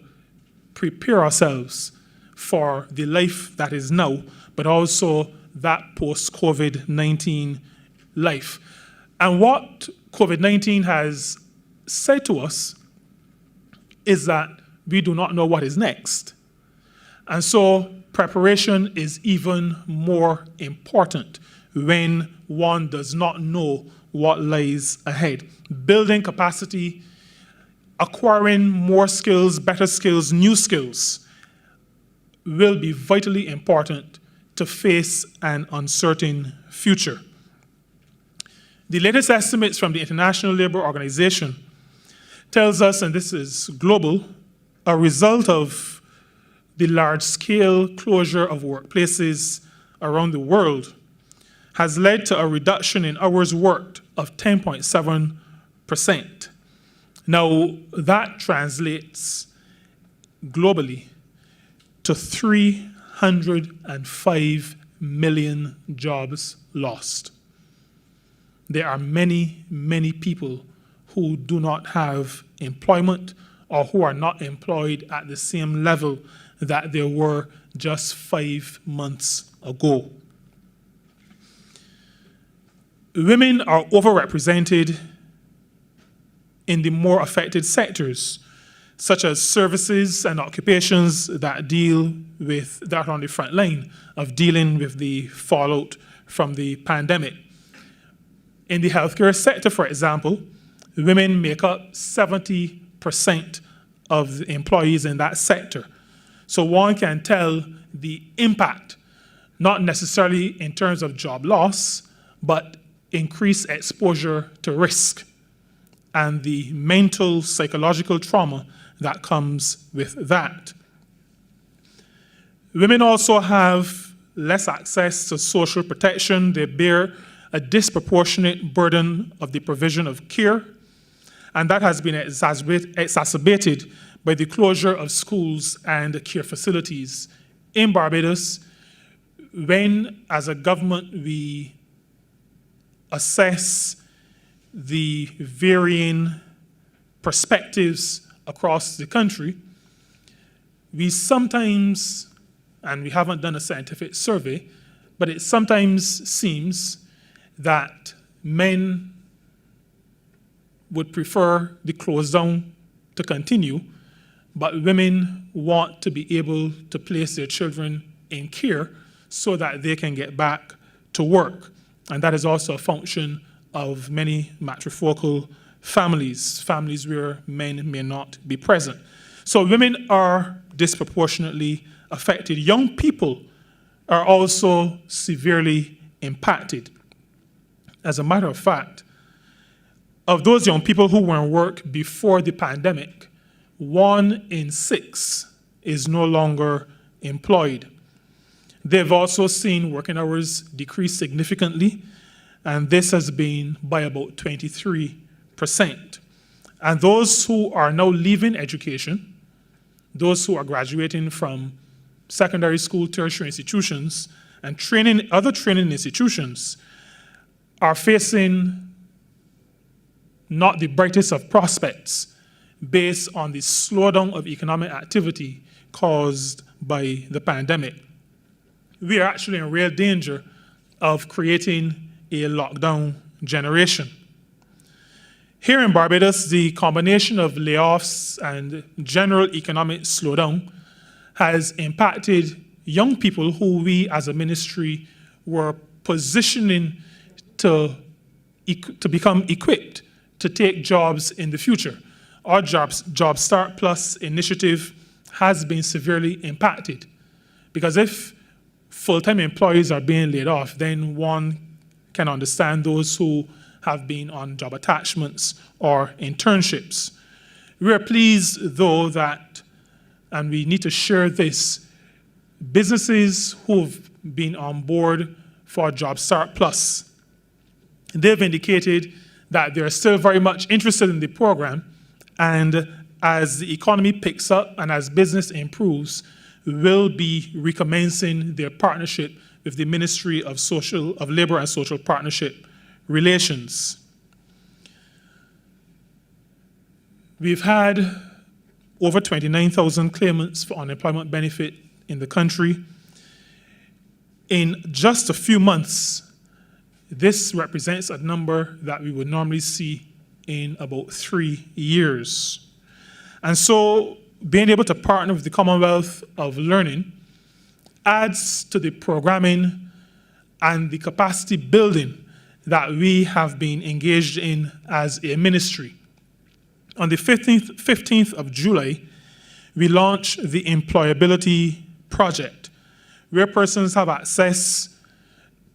Speaker 6: prepare ourselves for the life that is now, but also that post-COVID-19 life. And what COVID-19 has said to us is that we do not know what is next. And so preparation is even more important when one does not know what lies ahead. Building capacity, acquiring more skills, better skills, new skills will be vitally important to face an uncertain future. The latest estimates from the International Labour Organization tells us, and this is global, a result of the large-scale closure of workplaces around the world has led to a reduction in hours worked of 10.7%. Now, that translates globally to 305 million jobs lost. There are many, many people who do not have employment or who are not employed at the same level that they were just 5 months ago. Women are overrepresented in the more affected sectors, such as services and occupations that are on the front line of dealing with the fallout from the pandemic. In the healthcare sector, for example, women make up 70% of the employees in that sector. So one can tell the impact, not necessarily in terms of job loss, but increased exposure to risk and the mental, psychological trauma that comes with that. Women also have less access to social protection. They bear a disproportionate burden of the provision of care, and that has been exacerbated by the closure of schools and care facilities. In Barbados, when, as a government, we assess the varying perspectives across the country, we sometimes, and we haven't done a scientific survey, but it sometimes seems that men would prefer the close down to continue, but women want to be able to place their children in care so that they can get back to work. And that is also a function of many matrifocal families, families where men may not be present. So women are disproportionately affected. Young people are also severely impacted. As a matter of fact, of those young people who were in work before the pandemic, 1 in 6 is no longer employed. They've also seen working hours decrease significantly, and this has been by about 23%. And those who are now leaving education, those who are graduating from secondary school, tertiary institutions, and other training institutions, are facing not the brightest of prospects based on the slowdown of economic activity caused by the pandemic. We are actually in real danger of creating a lockdown generation. Here in Barbados, the combination of layoffs and general economic slowdown has impacted young people who we as a ministry were positioning to become equipped to take jobs in the future. Our Job Start Plus initiative has been severely impacted because if full-time employees are being laid off, then one can understand those who have been on job attachments or internships. We are pleased, though, that, and we need to share this, businesses who've been on board for Job Start Plus, they've indicated that they're still very much interested in the program, and as the economy picks up and as business improves, will be recommencing their partnership with the Ministry of Labor and Social Partnership Relations. We've had over 29,000 claimants for unemployment benefit in the country. In just a few months, this represents a number that we would normally see in about 3 years. And so being able to partner with the Commonwealth of Learning adds to the programming and the capacity building that we have been engaged in as a ministry. On the 15th of July, we launched the Employability Project, where persons have access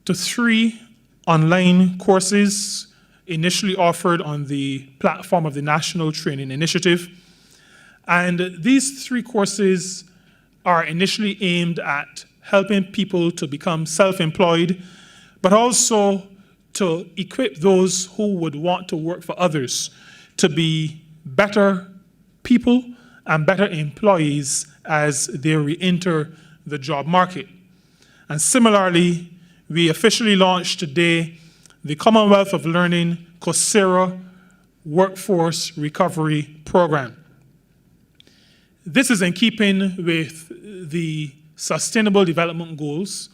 Speaker 6: to 3 online courses initially offered on the platform of the National Training Initiative. And these 3 courses are initially aimed at helping people to become self-employed, but also to equip those who would want to work for others to be better people and better employees as they re-enter the job market. And similarly, we officially launched today the Commonwealth of Learning Coursera Workforce Recovery Program. This is in keeping with the Sustainable Development Goals,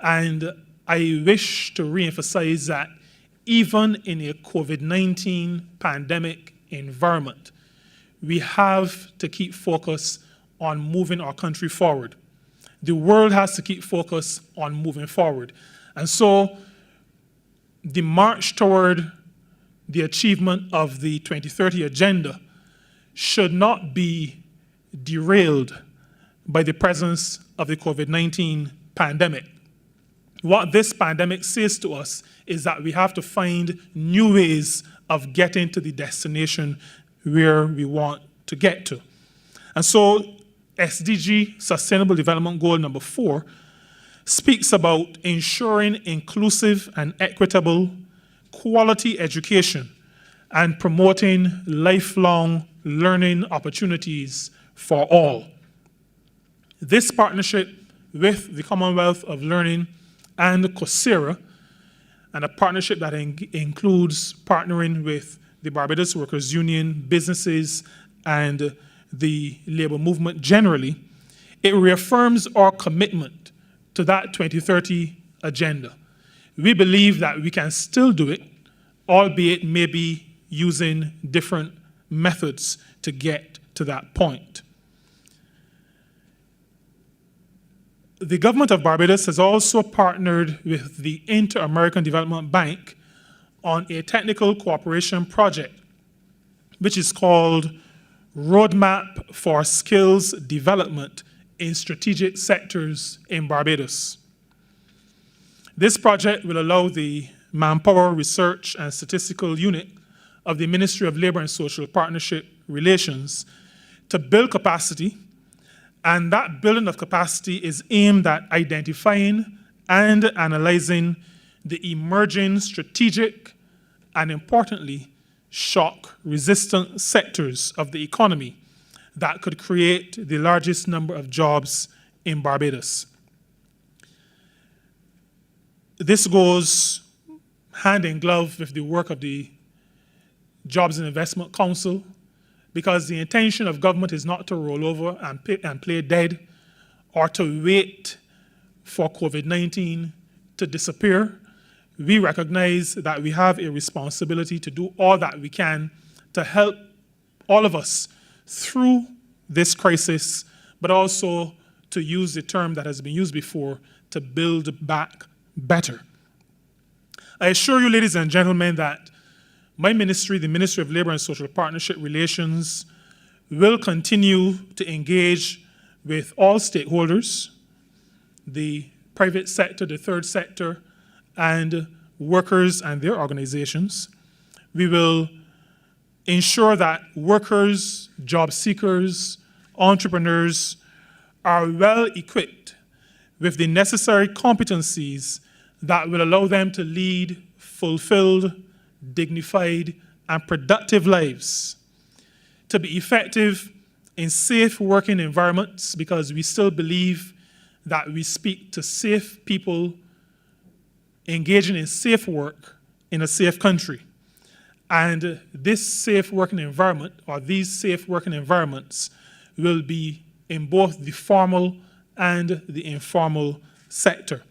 Speaker 6: and I wish to reemphasize that even in a COVID-19 pandemic environment, we have to keep focus on moving our country forward. The world has to keep focus on moving forward. And so the march toward the achievement of the 2030 agenda should not be derailed by the presence of the COVID-19 pandemic. What this pandemic says to us is that we have to find new ways of getting to the destination where we want to get to. And so SDG, Sustainable Development Goal number 4, speaks about ensuring inclusive and equitable quality education and promoting lifelong learning opportunities for all. This partnership with the Commonwealth of Learning and Coursera, and a partnership that includes partnering with the Barbados Workers Union, businesses, and the labor movement generally, it reaffirms our commitment to that 2030 agenda. We believe that we can still do it, albeit maybe using different methods to get to that point. The government of Barbados has also partnered with the Inter-American Development Bank on a technical cooperation project, which is called Roadmap for Skills Development in Strategic Sectors in Barbados. This project will allow the Manpower Research and Statistical Unit of the Ministry of Labor and Social Partnership Relations to build capacity And that building of capacity is aimed at identifying and analyzing the emerging strategic and, importantly, shock-resistant sectors of the economy that could create the largest number of jobs in Barbados. This goes hand in glove with the work of the Jobs and Investment Council, because the intention of government is not to roll over and play dead or to wait for COVID-19 to disappear. We recognize that we have a responsibility to do all that we can to help all of us through this crisis, but also to use the term that has been used before, to build back better. I assure you, ladies and gentlemen, that my ministry, the Ministry of Labour and Social Partnership Relations, will continue to engage with all stakeholders, the private sector, the third sector, and workers and their organizations. We will ensure that workers, job seekers, entrepreneurs are well equipped with the necessary competencies that will allow them to lead fulfilled, dignified, and productive lives, to be effective in safe working environments, because we still believe that we speak to safe people engaging in safe work in a safe country. And this safe working environment, or these safe working environments, will be in both the formal and the informal sector.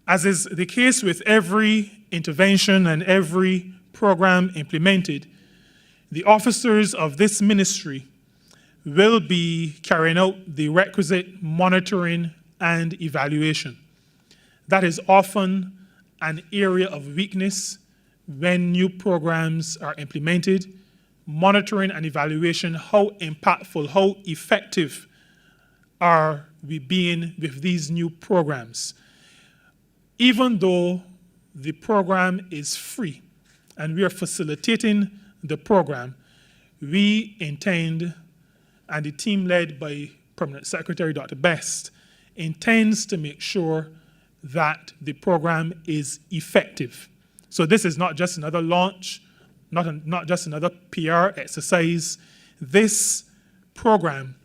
Speaker 6: As is the case with every intervention and every program implemented, the officers of this ministry will be carrying out the requisite monitoring and evaluation. That is often an area of weakness when new programs are implemented. Monitoring and evaluation, how impactful, how effective are we being with these new programs? Even though the program is free and we are facilitating the program, we intend, and the team led by Permanent Secretary Dr. Best intends to make sure that the program is effective. So this is not just another launch, not just another PR exercise. This program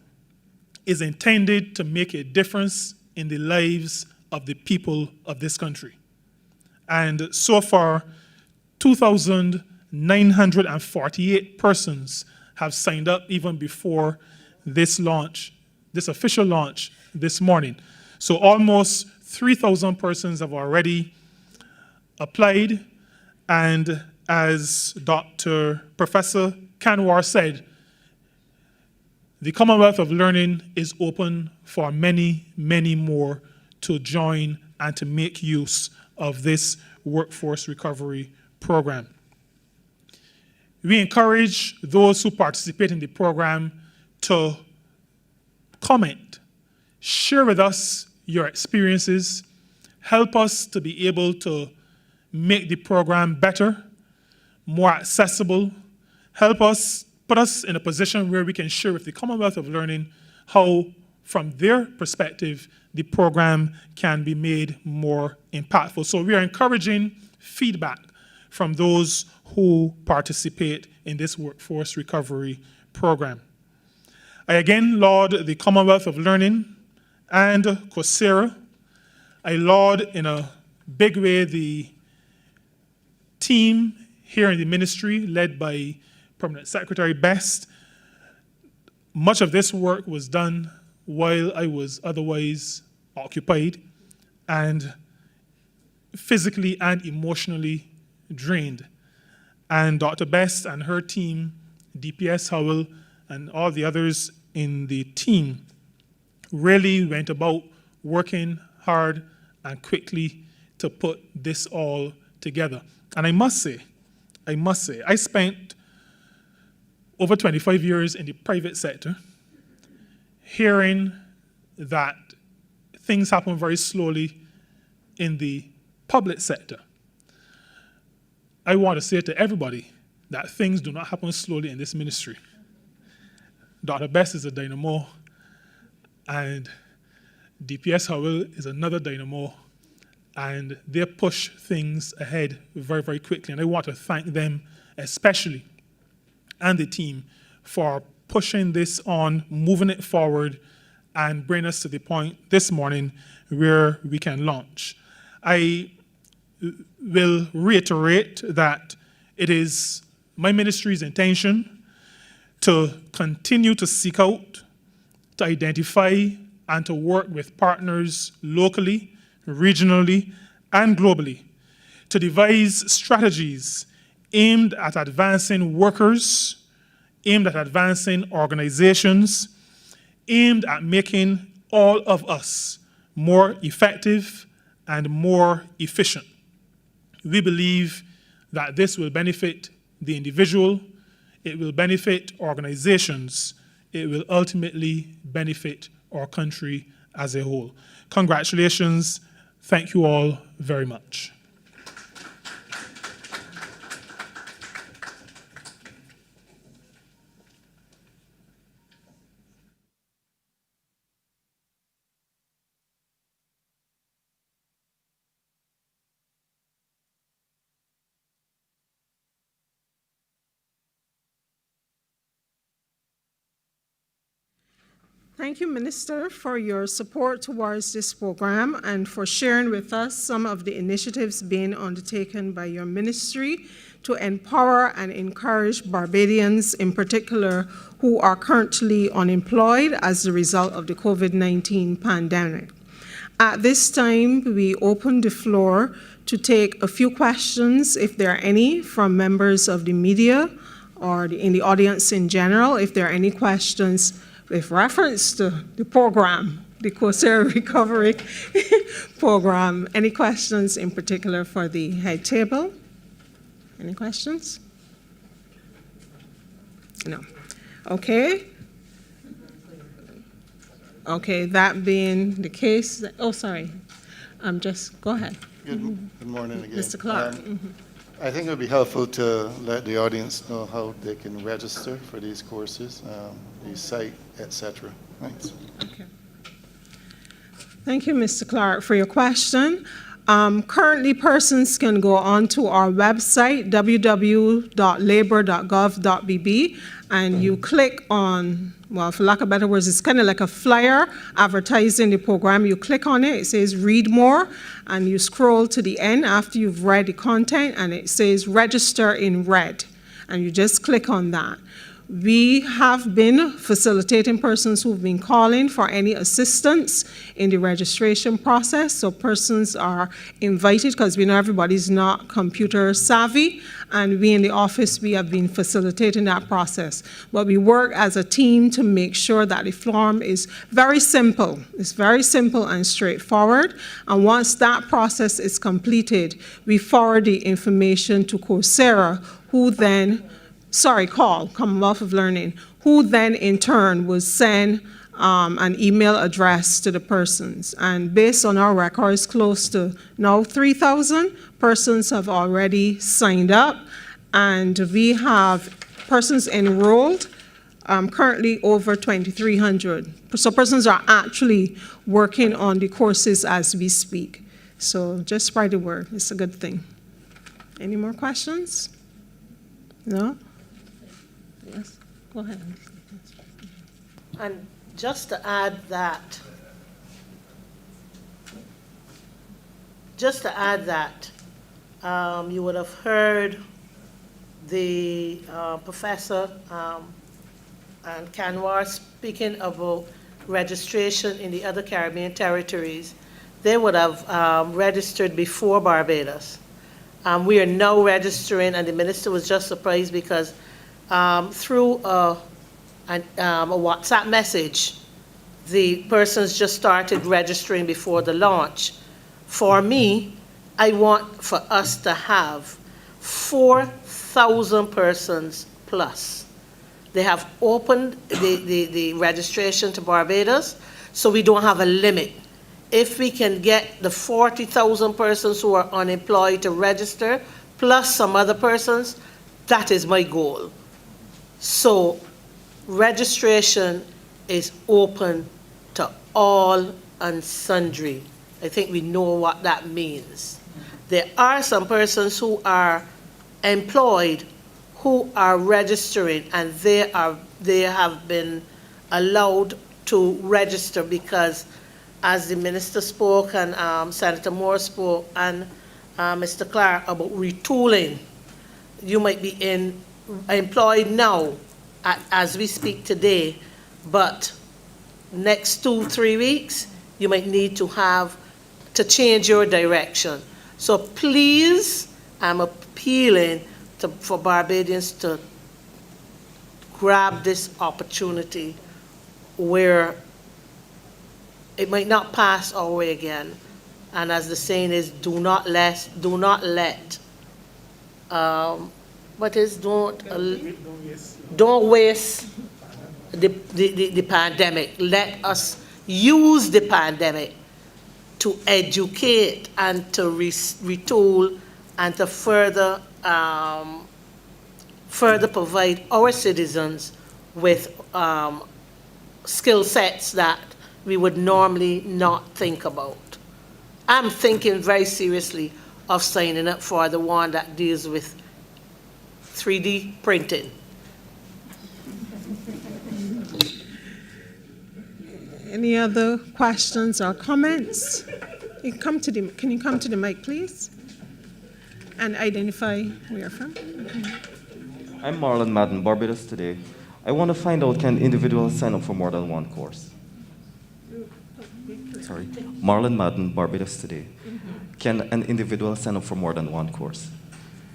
Speaker 6: is intended to make a difference in the lives of the people of this country. And so far, 2,948 persons have signed up even before this launch, this official launch this morning. So almost 3,000 persons have already applied, and as Professor Kanwar said, the Commonwealth of Learning is open for many, many more to join and to make use of this workforce recovery program. We encourage those who participate in the program to comment, share with us your experiences, help us to be able to make the program better, more accessible, help us, put us in a position where we can share with the Commonwealth of Learning how, from their perspective, the program can be made more impactful. So we are encouraging feedback from those who participate in this workforce recovery program. I again laud the Commonwealth of Learning and Coursera. I laud in a big way the team here in the ministry led by Permanent Secretary Best. Much of this work was done while I was otherwise occupied and physically and emotionally drained. And Dr. Best and her team, DPS Howell, and all the others in the team really went about working hard and quickly to put this all together. And I must say, I spent over 25 years in the private sector hearing that things happen very slowly in the public sector. I want to say to everybody that things do not happen slowly in this ministry. Dr. Best is a dynamo, and DPS Howell is another dynamo, and they push things ahead very, very quickly. And I want to thank them especially, and the team, for pushing this on, moving it forward, and bring us to the point this morning where we can launch. I will reiterate that it is my ministry's intention to continue to seek out, to identify, and to work with partners locally, regionally, and globally to devise strategies aimed at advancing workers, aimed at advancing organizations, aimed at making all of us more effective and more efficient. We believe that this will benefit the individual, it will benefit organizations, it will ultimately benefit our country as a whole. Congratulations. Thank you all very much.
Speaker 1: Thank you, Minister, for your support towards this program and for sharing with us some of the initiatives being undertaken by your ministry to empower and encourage Barbadians in particular who are currently unemployed as a result of the COVID-19 pandemic. At this time, we open the floor to take a few questions, if there are any, from members of the media or in the audience in general. If there are any questions with reference to the program, the Coursera Recovery Program. Any questions in particular for the head table? Any questions? No. Okay. Okay, that being the case, oh, sorry. Just go ahead.
Speaker 3: Good morning again.
Speaker 1: Mr. Clark.
Speaker 3: I think it would be helpful to let the audience know how they can register for these courses, the site, etc. Thanks.
Speaker 1: Okay. Thank you, Mr. Clark, for your question. Currently, persons can go onto our website, www.labor.gov.bb, and you click on, well, for lack of better words, it's kind of like a flyer advertising the program. You click on it, it says read more, and you scroll to the end after you've read the content, and it says register in red, and you just click on that. We have been facilitating persons who've been calling for any assistance in the registration process. So persons are invited, because we know everybody's not computer savvy, and we in the office, we have been facilitating that process. But we work as a team to make sure that the form is very simple. It's very simple and straightforward. And once that process is completed, we forward the information to Coursera, who then COL, Commonwealth of Learning, who then in turn will send an email address to the persons. And based on our records, close to now 3,000 persons have already signed up, and we have persons enrolled, currently over 2,300. So persons are actually working on the courses as we speak. So just spread the word, it's a good thing. Any more questions? No? Yes, go ahead.
Speaker 2: And just to add that, you would have heard the professor and Kanwar speaking about registration in the other Caribbean territories. They would have registered before Barbados. We are now registering, and the minister was just surprised because through a WhatsApp message, the persons just started registering before the launch. For me, I want for us to have 4,000 persons plus. They have opened the registration to Barbados, so we don't have a limit. If we can get the 40,000 persons who are unemployed to register, plus some other persons, that is my goal. So registration is open to all and sundry. I think we know what that means. There are some persons who are employed who are registering, and they have been allowed to register because, as the minister spoke and Senator Moore spoke and Mr. Clark about retooling, you might be employed now as we speak today, but next 2-3 weeks, you might need to change your direction. So please, I'm appealing for Barbadians to grab this opportunity where it might not pass our way again. And as the saying is, don't waste the pandemic. Let us use the pandemic to educate and to retool and to further provide our citizens with skill sets that we would normally not think about. I'm thinking very seriously of signing up for the one that deals with 3D printing.
Speaker 1: Any other questions or comments? Can you come to the mic, please? And identify where you're from.
Speaker 7: I'm Marlon Madden, Barbados Today. I want to find out, can individuals sign up for more than one course? Sorry, Marlon Madden, Barbados Today. Can an individual sign up for more than one course?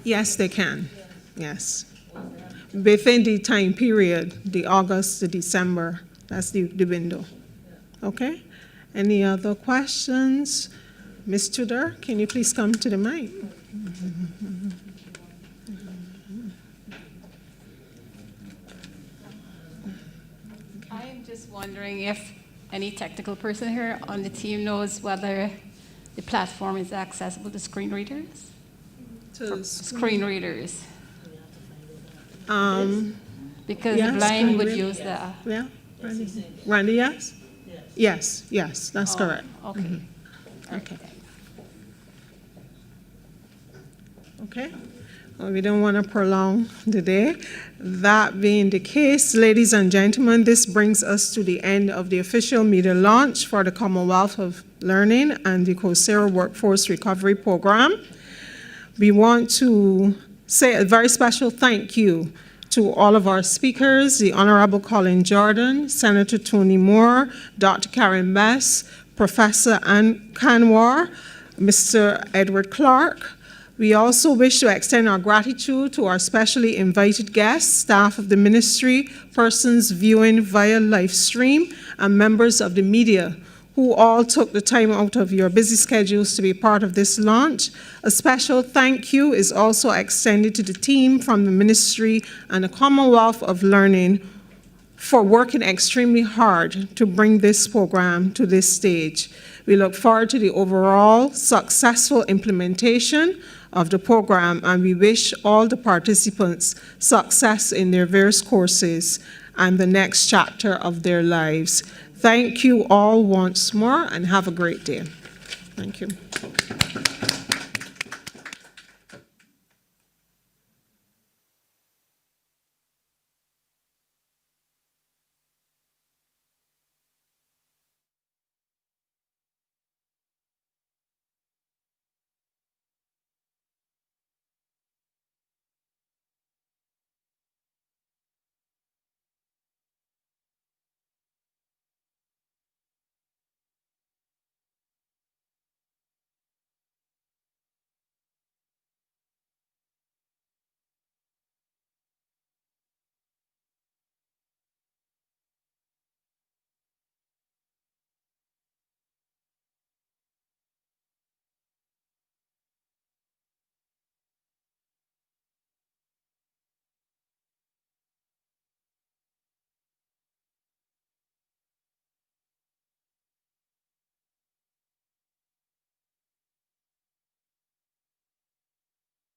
Speaker 1: Yes, they can. Yes. Within the time period, the August to December, that's the window. Okay? Any other questions? Ms. Tudor, can you please come to the mic?
Speaker 8: I'm just wondering if any technical person here on the team knows whether the platform is accessible to screen readers? Screen readers. Because
Speaker 1: yes,
Speaker 8: the blind would use the...
Speaker 1: Yeah, Randy, yes? Yes, that's correct.
Speaker 8: Okay.
Speaker 1: Okay. Okay. Well, we don't want to prolong the day. That being the case, ladies and gentlemen, this brings us to the end of the official media launch for the Commonwealth of Learning and the Coursera Workforce Recovery Program. We want to say a very special thank you to all of our speakers, the Honorable Colin Jordan, Senator Tony Moore, Dr. Karen Bess, Professor Ann Kanwar, Mr. Edward Clark. We also wish to extend our gratitude to our specially invited guests, staff of the ministry, persons viewing via live stream, and members of the media who all took the time out of your busy schedules to be part of this launch. A special thank you is also extended to the team from the ministry and the Commonwealth of Learning for working extremely hard to bring this program to this stage. We look forward to the overall successful implementation of the program, and we wish all the participants success in their various courses and the next chapter of their lives. Thank you all once more, and have a great day. Thank you.